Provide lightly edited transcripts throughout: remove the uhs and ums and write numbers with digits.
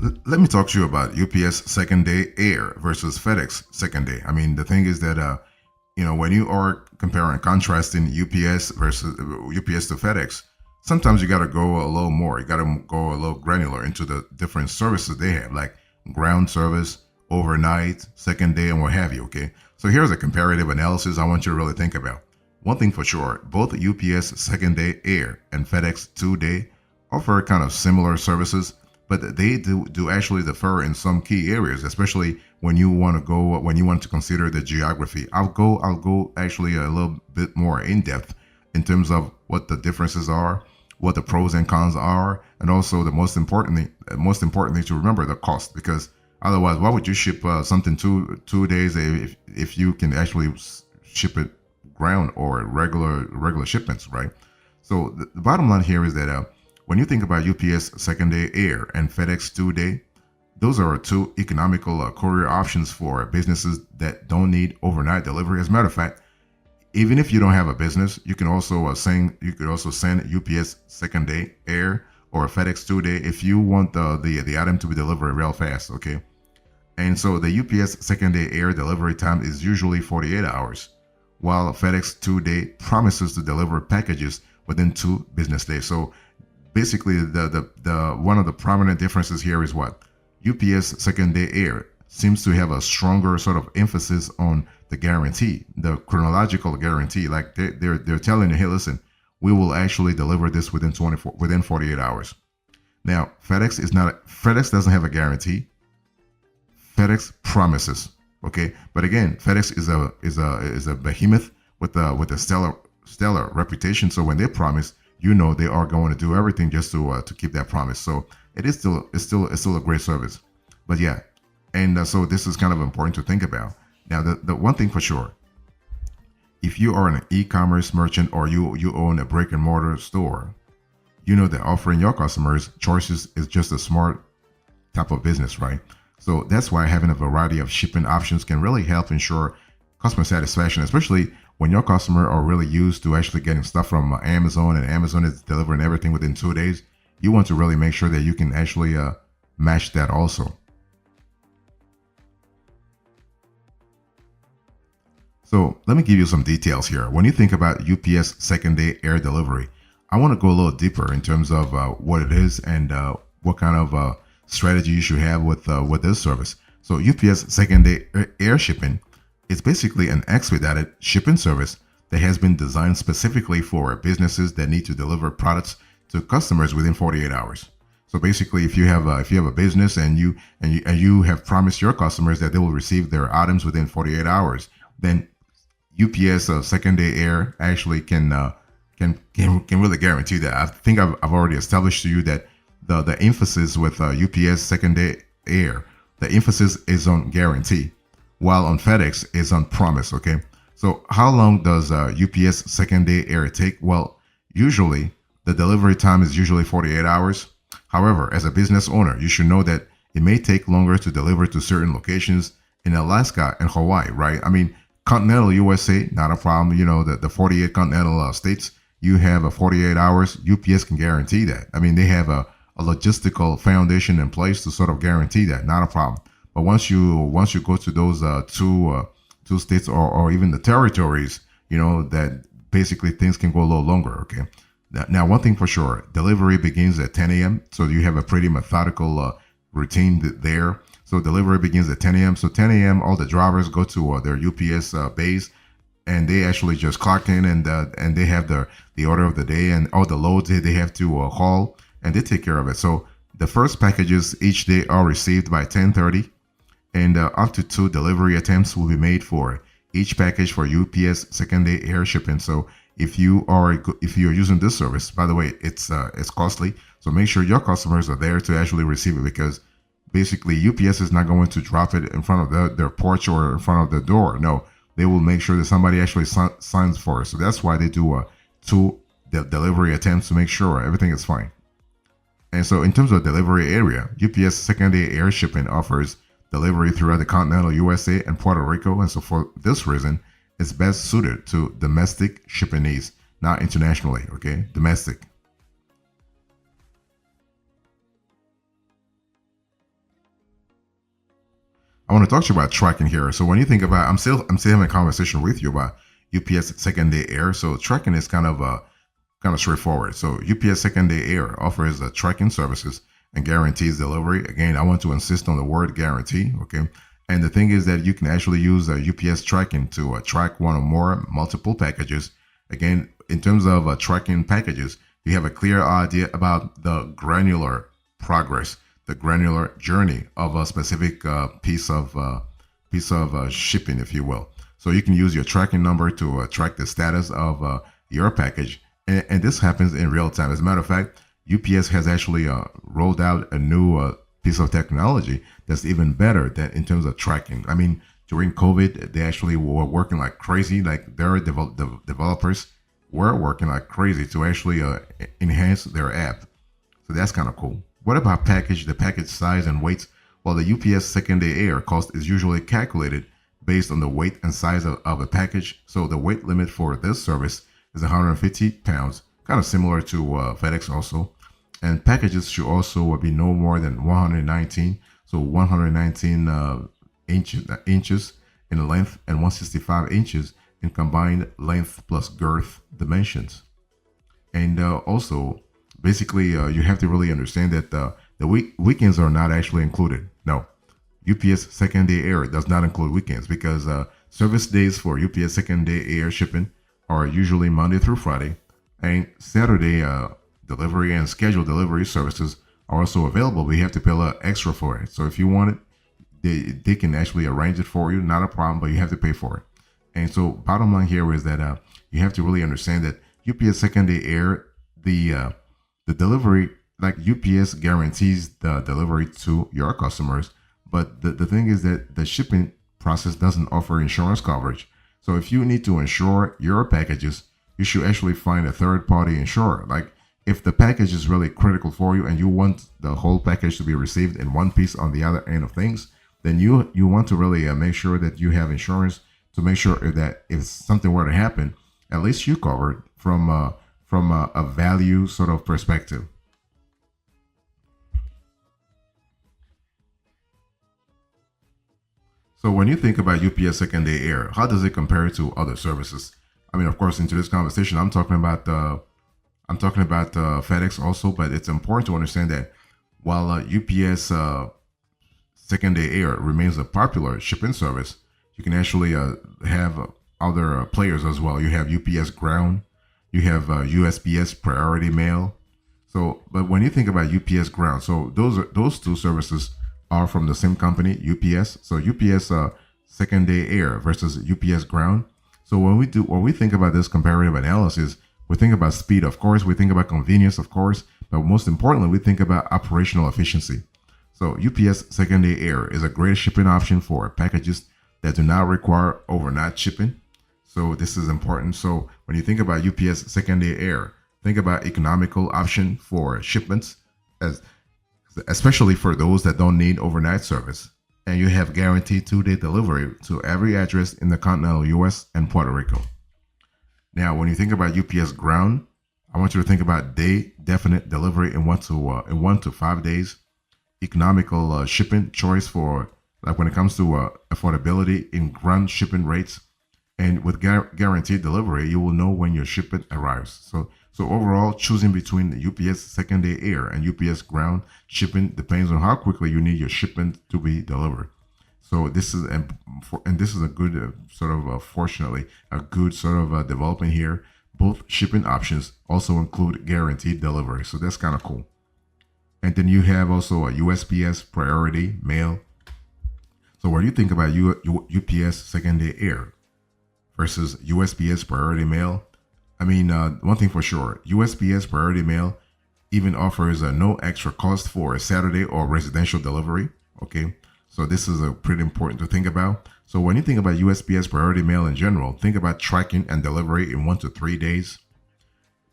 Let me talk to you about UPS second day air versus FedEx second day. I mean, the thing is that when you are comparing contrasting UPS versus UPS to FedEx, sometimes you got to go a little more. You got to go a little granular into the different services they have, like ground service, overnight, second day, and what have you. Okay, so here's a comparative analysis I want you to really think about. One thing for sure, both UPS second day air and FedEx 2 day offer kind of similar services, but they do actually differ in some key areas, especially when you want to consider the geography. I'll go actually a little bit more in depth in terms of what the differences are, what the pros and cons are, and also the most importantly to remember the cost, because otherwise, why would you ship something two days if you can actually ship it ground or regular shipments, right? So the bottom line here is that when you think about UPS second day air and FedEx 2 day, those are two economical courier options for businesses that don't need overnight delivery. As a matter of fact, even if you don't have a business, you can also send UPS second day air or FedEx 2 day if you want the item to be delivered real fast. Okay, and so the UPS second day air delivery time is usually 48 hours, while FedEx 2 day promises to deliver packages within 2 business days. So basically, the one of the prominent differences here is what UPS second day air seems to have a stronger sort of emphasis on the guarantee, the chronological guarantee. Like they're telling you, hey, listen, we will actually deliver this within 48 hours. Now, FedEx doesn't have a guarantee. FedEx promises. Okay, but again, FedEx is a behemoth with a stellar reputation. So when they promise, they are going to do everything just to keep that promise. So it's still a great service. But yeah, and so this is kind of important to think about. Now, the one thing for sure, if you are an e-commerce merchant or you own a brick and mortar store, you know that offering your customers choices is just a smart type of business, right? So that's why having a variety of shipping options can really help ensure customer satisfaction, especially when your customer are really used to actually getting stuff from Amazon, and Amazon is delivering everything within 2 days. You want to really make sure that you can actually match that also. So let me give you some details here. When you think about UPS second day air delivery, I want to go a little deeper in terms of what it is and what kind of strategy you should have with this service. So UPS second day air shipping is basically an expedited shipping service that has been designed specifically for businesses that need to deliver products to customers within 48 hours. So basically, if you have a business and you have promised your customers that they will receive their items within 48 hours, then UPS second day air actually can really guarantee that. I think I've already established to you that the emphasis with UPS second day air, the emphasis is on guarantee, while on FedEx is on promise. Okay, so how long does UPS second day air take? Well, usually the delivery time is usually 48 hours. However, as a business owner, you should know that it may take longer to deliver to certain locations in Alaska and Hawaii, right? I mean, continental USA, not a problem. The 48 continental states, you have a 48 hours. UPS can guarantee that. I mean, they have a logistical foundation in place to sort of guarantee that, not a problem. But once you go to those two states or even the territories, that basically things can go a little longer. Okay. Now, one thing for sure, delivery begins at 10 a.m. So you have a pretty methodical routine there. So delivery begins at 10 a.m. So 10 a.m. all the drivers go to their UPS base, and they actually just clock in and they have the order of the day and all the loads they have to haul, and they take care of it. So the first packages each day are received by 10:30, and up to 2 delivery attempts will be made for each package for UPS second day air shipping. So if you're using this service, by the way, it's costly. So make sure your customers are there to actually receive it, because basically UPS is not going to drop it in front of their porch or in front of the door. No, they will make sure that somebody actually signs for it. So that's why they do 2 delivery attempts to make sure everything is fine. And so in terms of delivery area, UPS second day air shipping offers delivery throughout the continental USA and Puerto Rico. And so for this reason, it's best suited to domestic shipping needs, not internationally. Okay, domestic. I want to talk to you about tracking here. So when you think about, I'm still having a conversation with you about UPS second day air. So tracking is kind of straightforward. So UPS second day air offers tracking services and guarantees delivery. Again, I want to insist on the word guarantee. Okay. And the thing is that you can actually use UPS tracking to track one or more multiple packages. Again, in terms of tracking packages, you have a clear idea about the granular progress, the granular journey of a specific piece of shipping, if you will. So you can use your tracking number to track the status of your package, and this happens in real time. As a matter of fact, UPS has actually rolled out a new piece of technology that's even better than in terms of tracking. I mean, during COVID, they actually were working like crazy. Like their developers were working like crazy to actually enhance their app. So that's kind of cool. What about package? The package size and weight? Well, the UPS second day air cost is usually calculated based on the weight and size of a package. So the weight limit for this service is 150 pounds, kind of similar to FedEx also. And packages should also be no more than 119, so 119 inches in length and 165 inches in combined length plus girth dimensions. And also, basically, you have to really understand that the weekends are not actually included. No, UPS second day air does not include weekends because service days for UPS second day air shipping are usually Monday through Friday, and Saturday delivery and scheduled delivery services are also available, but you have to pay a little extra for it. So if you want it, they can actually arrange it for you, not a problem, but you have to pay for it. And so bottom line here is that you have to really understand that UPS second day air, the delivery, like UPS guarantees the delivery to your customers, but the thing is that the shipping process doesn't offer insurance coverage. So if you need to insure your packages, you should actually find a third party insurer. Like if the package is really critical for you and you want the whole package to be received in one piece on the other end of things, then you want to really make sure that you have insurance to make sure that if something were to happen, at least you covered from a value sort of perspective. So when you think about UPS second day air, how does it compare to other services? I mean, of course, into this conversation, I'm talking about FedEx also, but it's important to understand that while UPS second day air remains a popular shipping service, you can actually have other players as well. You have UPS Ground, you have USPS Priority Mail. So, but when you think about UPS Ground, so those two services are from the same company, UPS. So UPS second day air versus UPS Ground. So when we think about this comparative analysis, we think about speed, of course, we think about convenience, of course, but most importantly, we think about operational efficiency. So UPS second day air is a great shipping option for packages that do not require overnight shipping. So this is important. So when you think about UPS second day air, think about economical option for shipments, as especially for those that don't need overnight service. And you have guaranteed 2-day delivery to every address in the continental US and Puerto Rico. Now, when you think about UPS Ground, I want you to think about day definite delivery in 1 to 5 days, economical shipping choice for like when it comes to affordability in ground shipping rates, and with guaranteed delivery, you will know when your shipment arrives. So overall, choosing between the UPS second day air and UPS Ground shipping depends on how quickly you need your shipment to be delivered. So this is a good fortunately a good sort of development here. Both shipping options also include guaranteed delivery, so that's kind of cool. And then you have also a USPS Priority Mail. So when you think about UPS second day air versus USPS Priority Mail, I mean, one thing for sure, USPS Priority Mail even offers no extra cost for a Saturday or residential delivery. Okay, so this is pretty important to think about. So when you think about USPS Priority Mail in general, think about tracking and delivery in 1 to 3 days,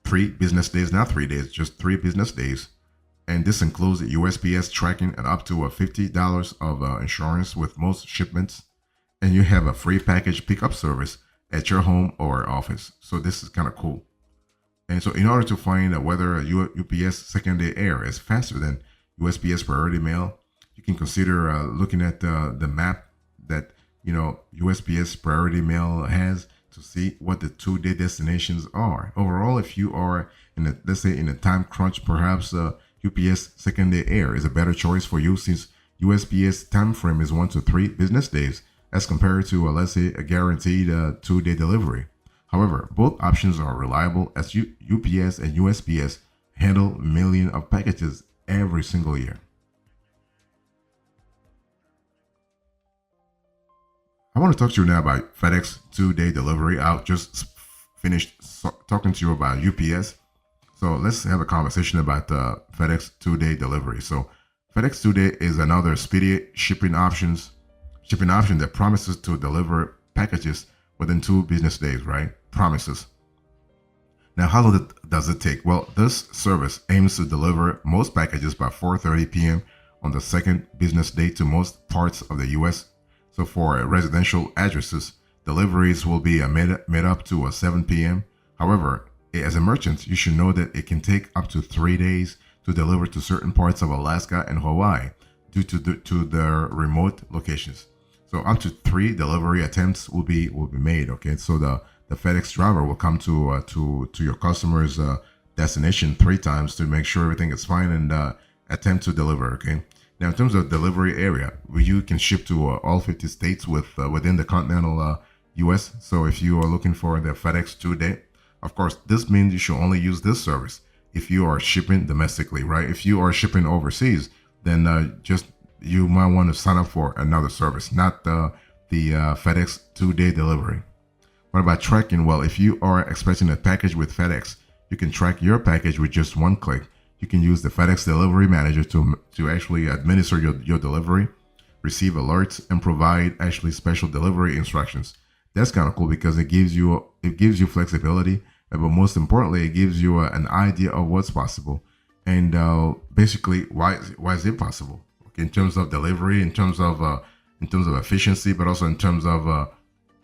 3 business days, not 3 days, just 3 business days. And this includes USPS tracking and up to $50 of insurance with most shipments. And you have a free package pickup service at your home or office. So this is kind of cool. And so in order to find whether a UPS second day air is faster than USPS Priority Mail, you can consider looking at the map that USPS Priority Mail has to see what the 2-day destinations are. Overall, if you are in a, let's say, in a time crunch, perhaps UPS second day air is a better choice for you, since USPS time frame is 1 to 3 business days as compared to let's say a guaranteed 2-day delivery. However, both options are reliable as UPS and USPS handle millions of packages every single year. I want to talk to you now about FedEx 2-day delivery. I'll just finished talking to you about UPS. So let's have a conversation about FedEx 2-day delivery. So FedEx 2-day is another speedy shipping option that promises to deliver packages within 2 business days, right? Promises. Now, how long does it take? Well, this service aims to deliver most packages by 4:30 p.m. on the second business day to most parts of the U.S. So for residential addresses, deliveries will be made up to 7 p.m. However, as a merchant, you should know that it can take up to 3 days to deliver to certain parts of Alaska and Hawaii due to their remote locations. So up to 3 delivery attempts will be made. Okay, so the FedEx driver will come to your customer's destination 3 times to make sure everything is fine and attempt to deliver. Okay. Now, in terms of delivery area, you can ship to all 50 states within the continental U.S. So if you are looking for the FedEx 2-day, of course, this means you should only use this service if you are shipping domestically, right? If you are shipping overseas, then just you might want to sign up for another service, not the FedEx 2-day delivery. What about tracking? Well, if you are expecting a package with FedEx, you can track your package with just one click. You can use the FedEx Delivery Manager to actually administer your delivery, receive alerts, and provide actually special delivery instructions. That's kind of cool because it gives you flexibility, but most importantly, it gives you an idea of what's possible and basically why is it possible? Okay, in terms of delivery, in terms of efficiency, but also in terms of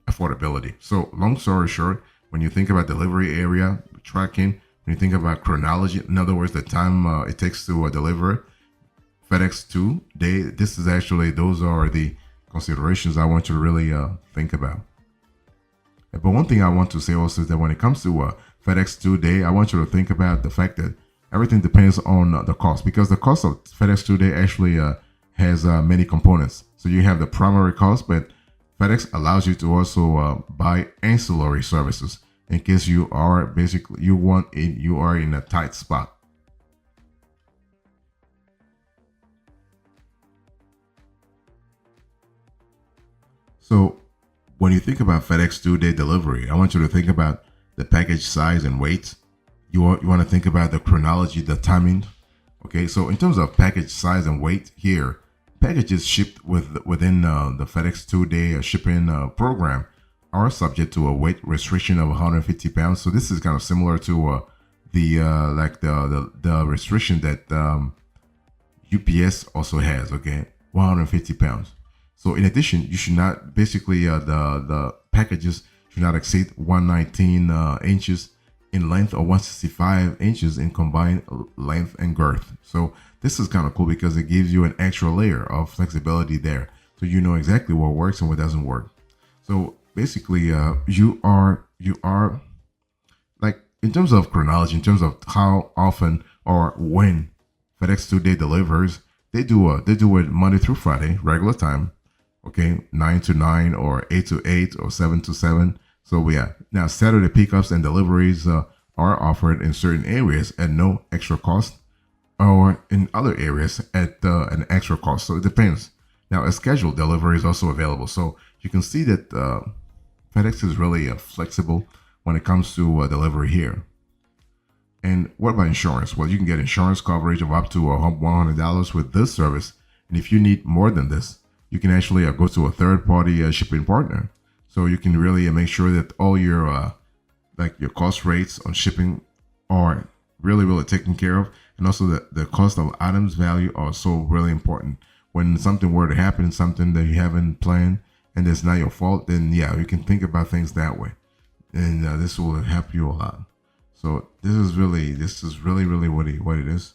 affordability. So, long story short, when you think about delivery area tracking, when you think about chronology, in other words, the time it takes to deliver FedEx 2-day, those are the considerations I want you to really think about. But one thing I want to say also is that when it comes to FedEx 2-day, I want you to think about the fact that everything depends on the cost, because the cost of FedEx 2-day actually has many components. So you have the primary cost, but FedEx allows you to also buy ancillary services in case you are in a tight spot. So when you think about FedEx 2-day delivery, I want you to think about the package size and weight. You want to think about the chronology, the timing. Okay, so in terms of package size and weight here, packages shipped within the FedEx 2-day shipping program are subject to a weight restriction of 150 pounds. So this is kind of similar to the restriction that UPS also has. Okay, 150 pounds. So in addition, you should not the packages should not exceed 119 inches in length or 165 inches in combined length and girth. So this is kind of cool because it gives you an extra layer of flexibility there, so you know exactly what works and what doesn't work. So basically, you are like, in terms of chronology, in terms of how often or when FedEx 2-day delivers, they do it Monday through Friday, regular time. Okay, 9 to 9 or 8 to 8 or 7 to 7. So yeah, now Saturday pickups and deliveries are offered in certain areas at no extra cost, or in other areas at an extra cost. So it depends. Now, a scheduled delivery is also available. So you can see that FedEx is really flexible when it comes to delivery here. And what about insurance? Well, you can get insurance coverage of up to $100 with this service. And if you need more than this, you can actually go to a third-party shipping partner. So you can really make sure that all your your cost rates on shipping are really, really taken care of. And also the cost of items value are so really important. When something were to happen, something that you haven't planned, and it's not your fault, then yeah, you can think about things that way. And this will help you a lot. So this is really, really what it is.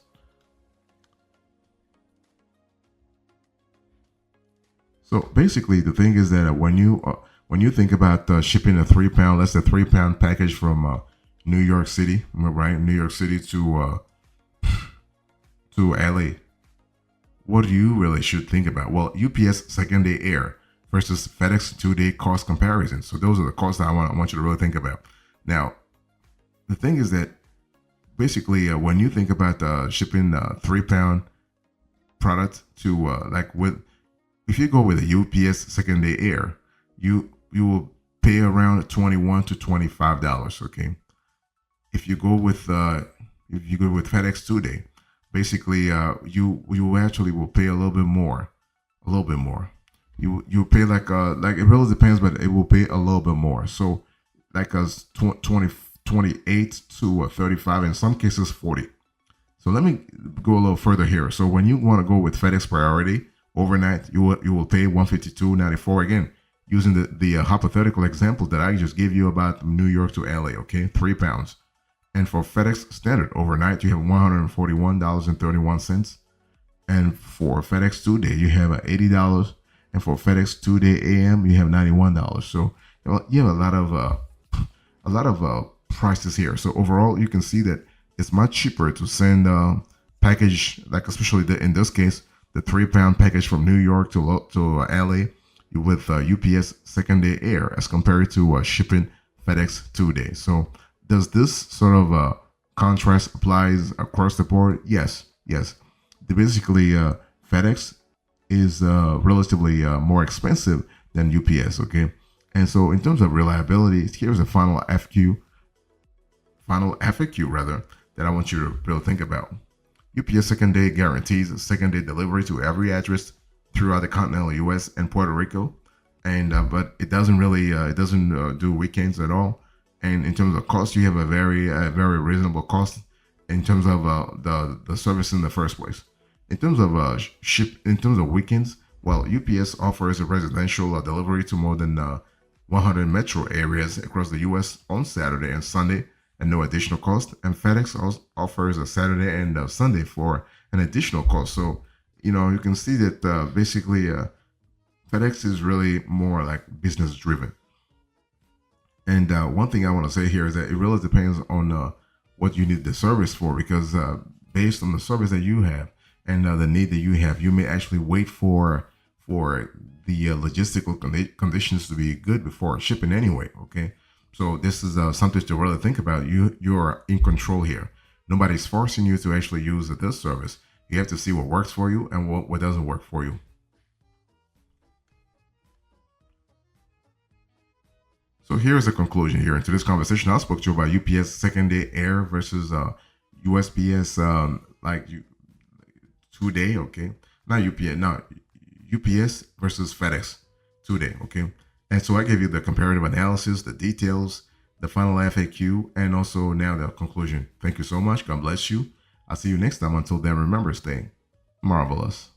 So basically, the thing is that when you think about shipping a 3 pound, let's say 3 pound package from New York City, right? New York City to LA, what do you really should think about? Well, UPS second day air versus FedEx 2 day cost comparison. So those are the costs that I want you to really think about. Now, the thing is that basically when you think about shipping 3 pound product to like with if you go with a UPS second day air, you will pay around $21 to $25. Okay, if you go with FedEx 2 day, basically you actually will pay a little bit more, a little bit more. You pay like it really depends, but it will pay a little bit more. So like a 20 28 to 35, in some cases 40. So let me go a little further here. So when you want to go with FedEx Priority overnight, you will pay 152.94 again, using the hypothetical example that I just gave you about New York to LA. Okay, 3 pounds. And for FedEx Standard overnight, you have $141.31. And for FedEx 2 day, you have $80. And for FedEx 2 day AM, you have $91. So you have a lot of prices here. So overall, you can see that it's much cheaper to send a package, like especially in this case, the 3 pound package from New York to LA with UPS second day air as compared to shipping FedEx 2 day. So does this sort of contrast applies across the board? Yes, yes. Basically, FedEx is relatively more expensive than UPS. Okay, and so in terms of reliability, here's a final FAQ rather, that I want you to really think about. UPS second day guarantees second day delivery to every address throughout the continental U.S. and Puerto Rico, and but it doesn't really do weekends at all. And in terms of cost, you have a very reasonable cost in terms of the service in the first place. In terms of in terms of weekends, well, UPS offers a residential delivery to more than 100 metro areas across the U.S. on Saturday and Sunday at no additional cost, and FedEx also offers a Saturday and Sunday for an additional cost. So, you can see that basically FedEx is really more like business driven. And one thing I want to say here is that it really depends on what you need the service for, because based on the service that you have and the need that you have, you may actually wait for the logistical conditions to be good before shipping anyway. Okay, so this is something to really think about. You're in control here. Nobody's forcing you to actually use this service. You have to see what works for you and what doesn't work for you. So here's a conclusion here. In today's conversation, I spoke to you about UPS second day air versus USPS like 2 day. Okay, not UPS, not UPS versus FedEx 2 day. Okay, and so I gave you the comparative analysis, the details, the final FAQ, and also now the conclusion. Thank you so much. God bless you. I'll see you next time. Until then, remember, stay marvelous.